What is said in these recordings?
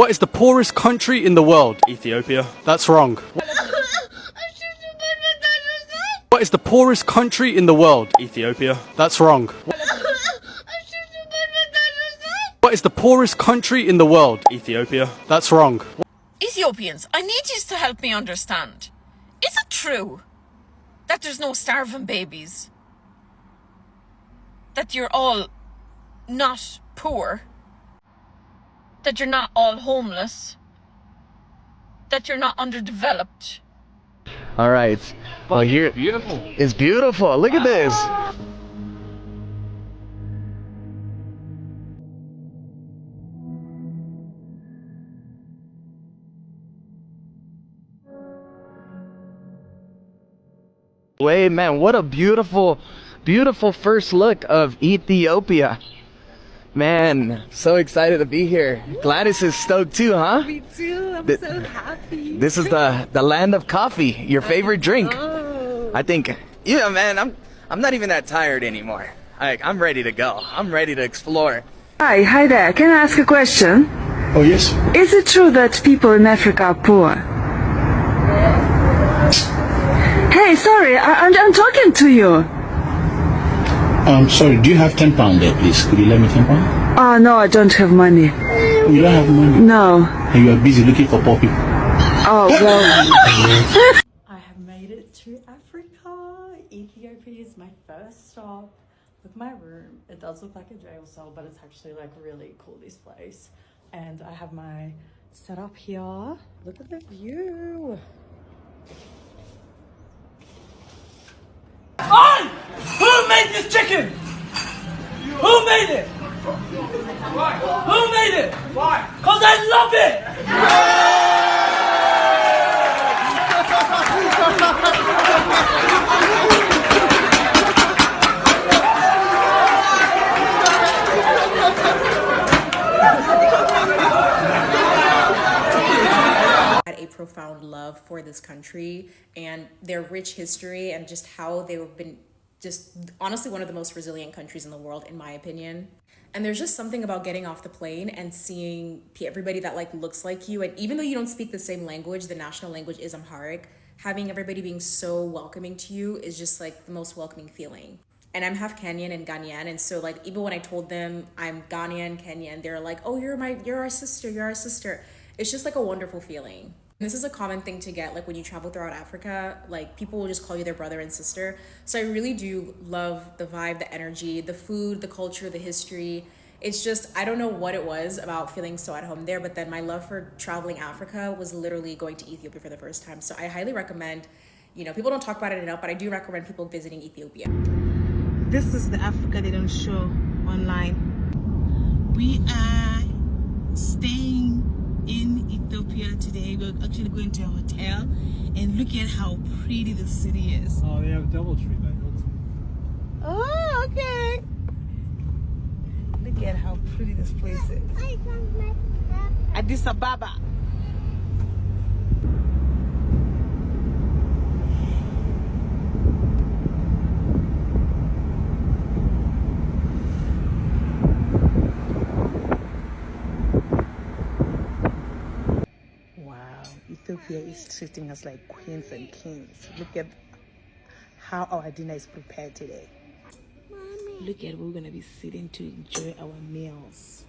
What is the poorest country in the world? Ethiopia. That's wrong. What is the poorest country in the world? Ethiopia. That's wrong. What is the poorest country in the world? Ethiopia. That's wrong. Ethiopians, I need you to help me understand. Is it true that there's no starving babies? That you're all not poor? That you're not all homeless? That you're not underdeveloped? All right. Well, here Beautiful. it's beautiful. Look at this. Wait, man, what a beautiful, beautiful first look of Ethiopia. Man, so excited to be here. Gladys is stoked too, huh? Me too. I'm so happy. This is the land of coffee, your favorite drink. Oh. I think, yeah, man, I'm not even that tired anymore. I'm ready to go. I'm ready to explore. Hi there. Can I ask a question? Oh, yes. Is it true that people in Africa are poor? Hey, sorry, I'm talking to you. Sorry, do you have £10 there, please? Could you lend me £10? Oh, no, I don't have money. Oh, you don't have money? No. And you are busy looking for poor people. Oh, well. I have made it to Africa. Ethiopia is my first stop. Look at my room. It does look like a jail cell, but it's actually like really cool, this place. And I have my setup here. Look at the view. Who made this chicken? Who made it? Why? Who made it? Why? Because I love it! Had a profound love for this country and their rich history and just how they've been just honestly one of the most resilient countries in the world, in my opinion. And there's just something about getting off the plane and seeing everybody that like looks like you, and even though you don't speak the same language, the national language is Amharic, having everybody being so welcoming to you is just like the most welcoming feeling. And I'm half Kenyan and Ghanaian, and so like even when I told them I'm Ghanaian, Kenyan, they're like, oh, you're our sister. It's just like a wonderful feeling. This is a common thing to get, like when you travel throughout Africa, like people will just call you their brother and sister. So I really do love the vibe, the energy, the food, the culture, the history. It's just, I don't know what it was about feeling so at home there, but then my love for traveling Africa was literally going to Ethiopia for the first time. So I highly recommend, people don't talk about it enough, but I do recommend people visiting Ethiopia. This is the Africa they don't show online. We are staying in Ethiopia today. We're actually going to a hotel and look at how pretty the city is. Oh, they have DoubleTree by Hilton. Oh, okay. Look at how pretty this place is. Addis Ababa. Ethiopia is treating us like queens and kings. Look at how our dinner is prepared today. Mommy. Look at where we're going to be sitting to enjoy our meals.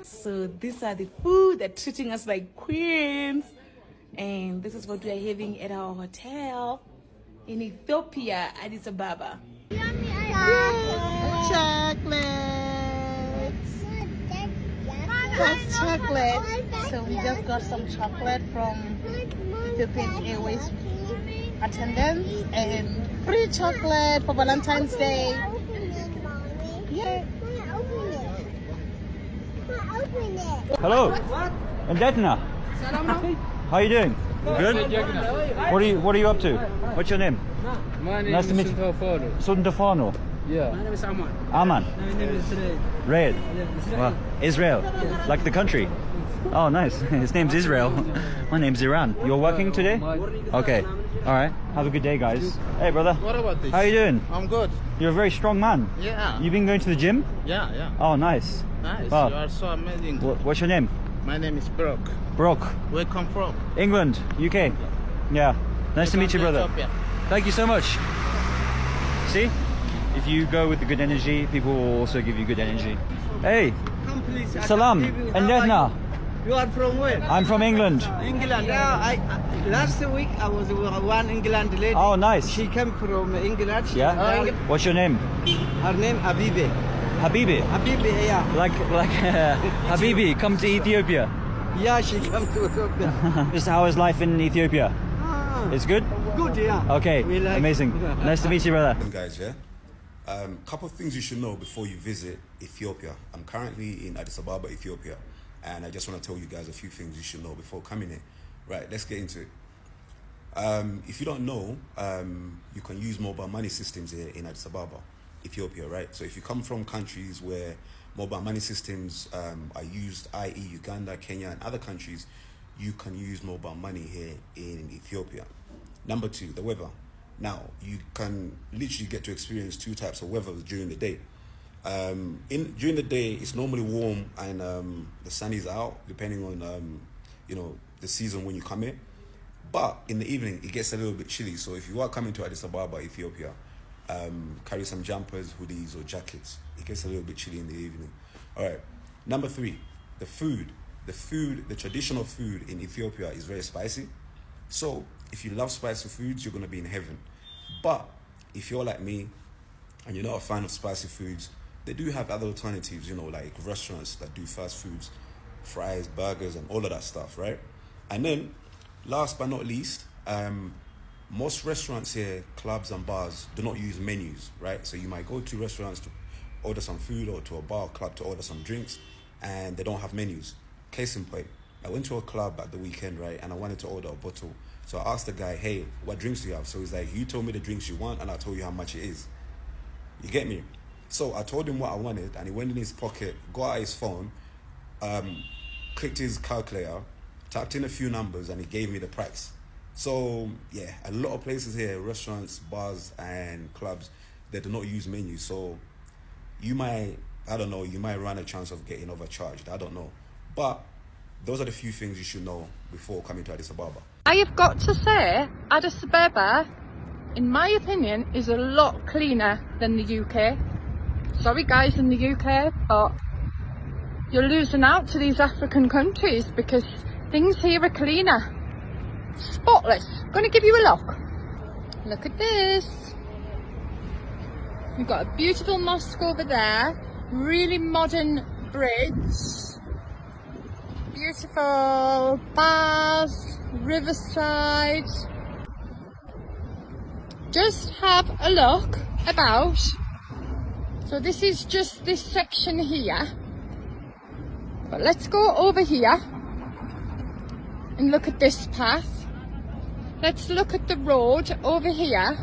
So these are the food that treating us like queens. And this is what we are having at our hotel in Ethiopia, Addis Ababa. Chocolate. That's chocolate. So we just got some chocolate from Ethiopian Airways attendants and free chocolate for Valentine's Day. Yeah. Hello. Ndetna. How are you doing? Good. What are you up to? What's your name? My name nice is to meet you. Suntafano. Yeah. My name is Aman. Aman. My name is Red. Red. Israel. Well, Israel. Like the country. Oh, nice. His name's Israel. My name's Iran. You're working today? Okay. All right. Have a good day, guys. Hey, brother. What about this? How are you doing? I'm good. You're a very strong man. Yeah. You been going to the gym? Yeah. Oh, nice. Nice. Wow. You are so amazing. What's your name? My name is Brooke. Brooke. Where you come from? England, UK. Yeah. Nice to meet you, brother. Ethiopia. Thank you so much. See? If you go with the good energy, people will also give you good energy. Hey. Come please. Salam. And Nedna. You are from where? I'm from England. England. Yeah, last week I was with one England lady. Oh, nice. She came from England. Yeah? What's your name? Her name Habibi. Habibi? Habibi, yeah. Like Habibi, come to Ethiopia. Yeah, she came to Ethiopia. Just how is life in Ethiopia? It's good? Good, yeah. Okay, amazing. Nice to meet you, brother. Guys, yeah? Couple of things you should know before you visit Ethiopia. I'm currently in Addis Ababa, Ethiopia, and I just want to tell you guys a few things you should know before coming here. Right, let's get into it. If you don't know, you can use mobile money systems here in Addis Ababa, Ethiopia, right? So if you come from countries where mobile money systems are used, i.e. Uganda, Kenya, and other countries, you can use mobile money here in Ethiopia. Number two, the weather. Now, you can literally get to experience two types of weather during the day. During the day, it's normally warm and the sun is out, depending on the season when you come in. But in the evening, it gets a little bit chilly. So if you are coming to Addis Ababa, Ethiopia, carry some jumpers, hoodies, or jackets. It gets a little bit chilly in the evening. All right. Number three, the food. The traditional food in Ethiopia is very spicy. So if you love spicy foods, you're going to be in heaven. But if you're like me and you're not a fan of spicy foods, they do have other alternatives, like restaurants that do fast foods, fries, burgers, and all of that stuff, right? And then, last but not least, most restaurants here, clubs and bars, do not use menus, right? So you might go to restaurants to order some food or to a bar or club to order some drinks, and they don't have menus. Case in point, I went to a club at the weekend, right, and I wanted to order a bottle. So I asked the guy, hey, what drinks do you have? So he's like, you told me the drinks you want, and I told you how much it is. You get me? So I told him what I wanted, and he went in his pocket, got out his phone, clicked his calculator, typed in a few numbers, and he gave me the price. So, yeah, a lot of places here, restaurants, bars, and clubs, they do not use menus. So you might run a chance of getting overcharged. I don't know. But those are the few things you should know before coming to Addis Ababa. I have got to say, Addis Ababa, in my opinion, is a lot cleaner than the UK. Sorry guys in the UK, but you're losing out to these African countries because things here are cleaner. Spotless. Gonna give you a look. Look at this. We've got a beautiful mosque over there. Really modern bridge. Beautiful bars, riverside. Just have a look about. So this is just this section here. But let's go over here and look at this path. Let's look at the road over here.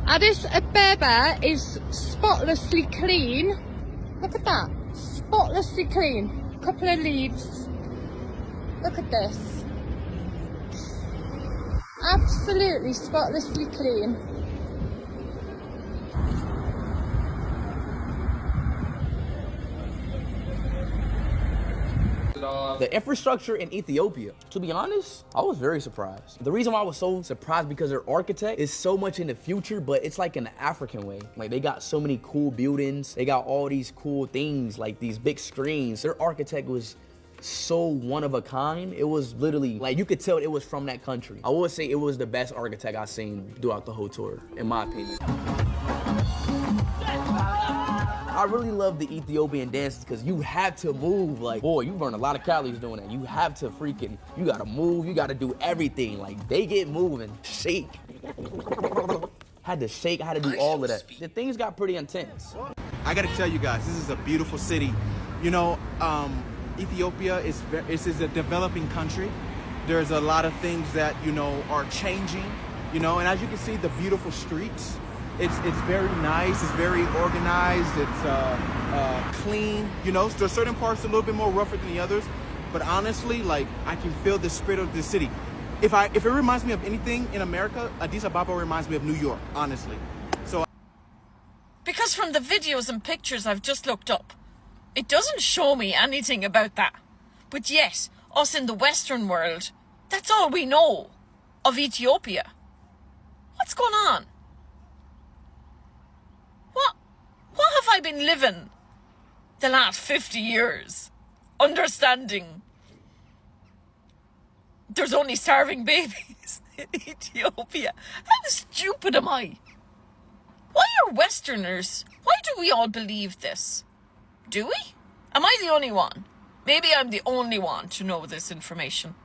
Addis Ababa is spotlessly clean. Look at that, spotlessly clean. Couple of leaves. Look at this. Absolutely spotlessly clean. The infrastructure in Ethiopia, to be honest, I was very surprised. The reason why I was so surprised because their architect is so much in the future, but it's like in the African way. Like they got so many cool buildings. They got all these cool things, like these big screens. Their architect was so one of a kind. It was literally like you could tell it was from that country. I would say it was the best architect I've seen throughout the whole tour, in my opinion. I really love the Ethiopian dances because you have to move. Like, boy, you burn a lot of calories doing that. You have to you gotta move, you gotta do everything. Like, they get moving, shake. Had to shake, had to do all of that. The things got pretty intense. I gotta tell you guys, this is a beautiful city. Ethiopia is a developing country. There's a lot of things that, are changing, and as you can see, the beautiful streets. It's very nice, it's very organized, it's clean, so there's certain parts a little bit more rougher than the others, but honestly, like, I can feel the spirit of the city. If it reminds me of anything in America, Addis Ababa reminds me of New York, honestly. So Because from from the videos and pictures I've just looked up, it doesn't show me anything about that. But yet, us in the Western world, that's all we know of Ethiopia. What's going on? What have I been living the last 50 years? Understanding there's only starving babies in Ethiopia. How stupid am I? Why are Westerners, why do we all believe this? Do we? Am I the only one? Maybe I'm the only one to know this information.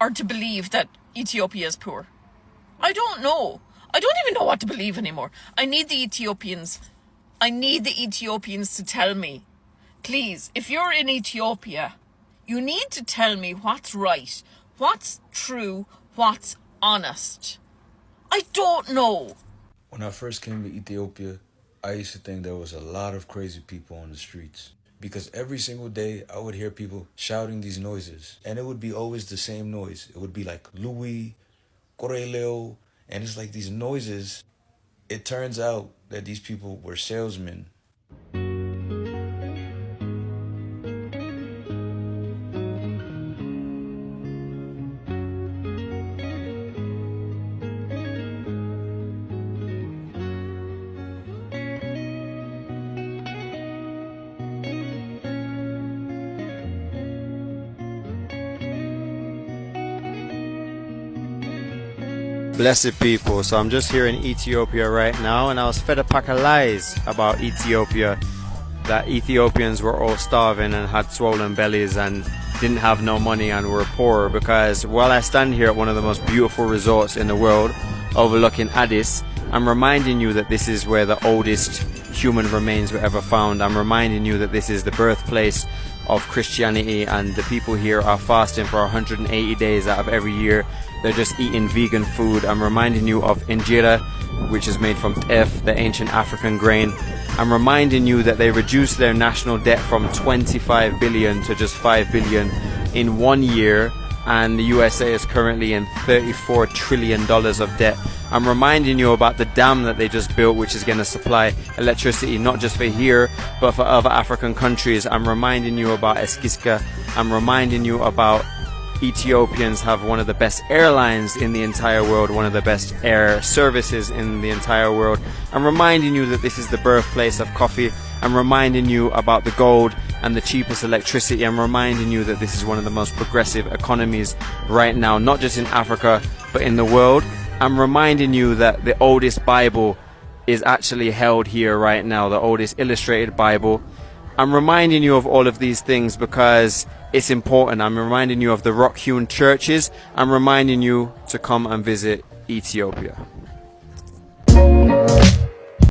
Or to believe that Ethiopia is poor. I don't know. I don't even know what to believe anymore. I need the Ethiopians to tell me. Please, if you're in Ethiopia, you need to tell me what's right, what's true, what's honest. I don't know. When I first came to Ethiopia, I used to think there was a lot of crazy people on the streets. Because every single day, I would hear people shouting these noises. And it would be always the same noise. It would be like Louis, Coreleo, and it's like these noises. It turns out that these people were salesmen. Blessed people, so I'm just here in Ethiopia right now, and I was fed a pack of lies about Ethiopia, that Ethiopians were all starving and had swollen bellies and didn't have no money and were poor, because while I stand here at one of the most beautiful resorts in the world overlooking Addis, I'm reminding you that this is where the oldest human remains were ever found. I'm reminding you that this is the birthplace of Christianity, and the people here are fasting for 180 days out of every year. They're just eating vegan food. I'm reminding you of injera, which is made from teff, the ancient African grain. I'm reminding you that they reduced their national debt from 25 billion to just 5 billion in 1 year, and the USA is currently in $34 trillion of debt. I'm reminding you about the dam that they just built, which is going to supply electricity not just for here, but for other African countries. I'm reminding you about Eskiska. I'm reminding you about Ethiopians have one of the best airlines in the entire world, one of the best air services in the entire world. I'm reminding you that this is the birthplace of coffee. I'm reminding you about the gold and the cheapest electricity. I'm reminding you that this is one of the most progressive economies right now, not just in Africa, but in the world. I'm reminding you that the oldest Bible is actually held here right now, the oldest illustrated Bible. I'm reminding you of all of these things because it's important. I'm reminding you of the rock-hewn churches. I'm reminding you to come and visit Ethiopia.